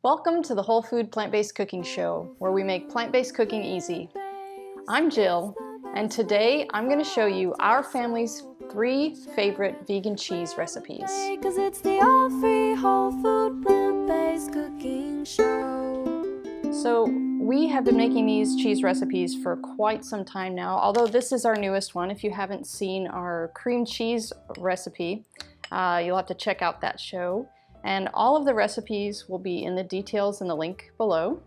Welcome to the Whole Food Plant-Based Cooking Show, where we make plant-based cooking easy. I'm Jill, and today I'm going to show you our family's 3 favorite vegan cheese recipes. Cause it's the all-free whole food plant-based cooking show. So we have been making these cheese recipes for quite some time now, although this is our newest one. If you haven't seen our cream cheese recipe, you'll have to check out that show. And all of the recipes will be in the details in the link below.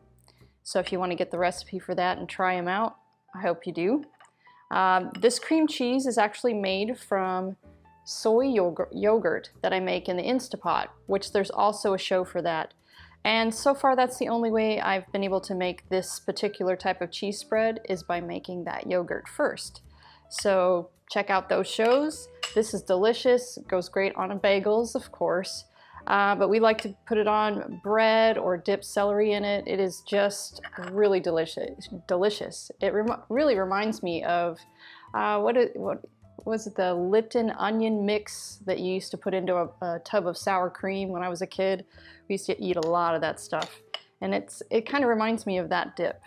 So if you want to get the recipe for that and try them out, I hope you do. This cream cheese is actually made from soy yogurt that I make in the Instapot, which there's also a show for that. And so far that's the only way I've been able to make this particular type of cheese spread is by making that yogurt first. So check out those shows. This is delicious. It goes great on bagels, of course. But we like to put it on bread or dip celery in it. It is just really delicious. It really reminds me of, what was it, the Lipton onion mix that you used to put into a tub of sour cream when I was a kid. We used to eat a lot of that stuff. And it kind of reminds me of that dip.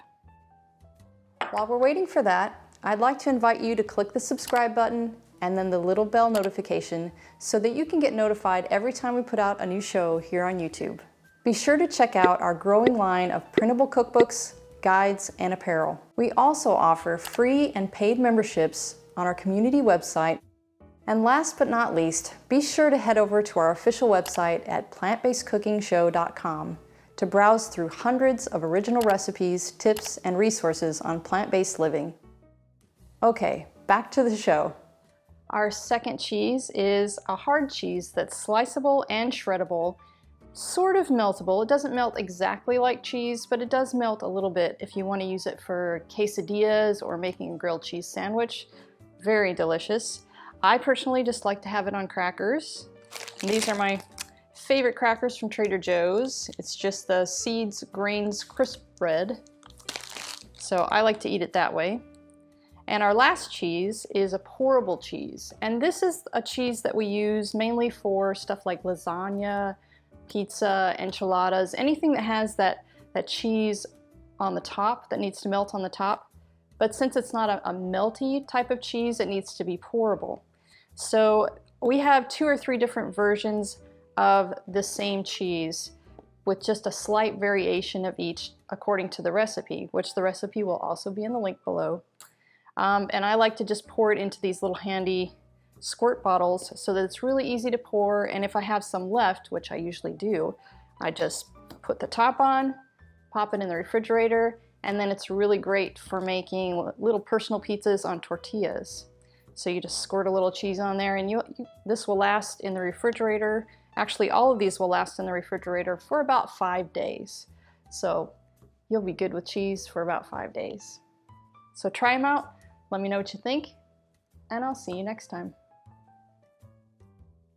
While we're waiting for that, I'd like to invite you to click the subscribe button and then the little bell notification so that you can get notified every time we put out a new show here on YouTube. Be sure to check out our growing line of printable cookbooks, guides, and apparel. We also offer free and paid memberships on our community website. And last but not least, be sure to head over to our official website at plantbasedcookingshow.com to browse through hundreds of original recipes, tips, and resources on plant-based living. Okay, back to the show. Our second cheese is a hard cheese that's sliceable and shreddable, sort of meltable. It doesn't melt exactly like cheese, but it does melt a little bit if you want to use it for quesadillas or making a grilled cheese sandwich. Very delicious. I personally just like to have it on crackers. And these are my favorite crackers from Trader Joe's. It's just the seeds, grains, crisp bread. So I like to eat it that way. And our last cheese is a pourable cheese. And this is a cheese that we use mainly for stuff like lasagna, pizza, enchiladas, anything that has that cheese on the top that needs to melt on the top. But since it's not a melty type of cheese, it needs to be pourable. So we have 2 or 3 different versions of the same cheese with just a slight variation of each according to the recipe, which the recipe will also be in the link below. And I like to just pour it into these little handy squirt bottles so that it's really easy to pour, and if I have some left, which I usually do, I just put the top on, pop it in the refrigerator, and then it's really great for making little personal pizzas on tortillas. So you just squirt a little cheese on there, and this will last in the refrigerator. Actually, all of these will last in the refrigerator for about 5 days. So you'll be good with cheese for about 5 days. So try them out. Let me know what you think, and I'll see you next time.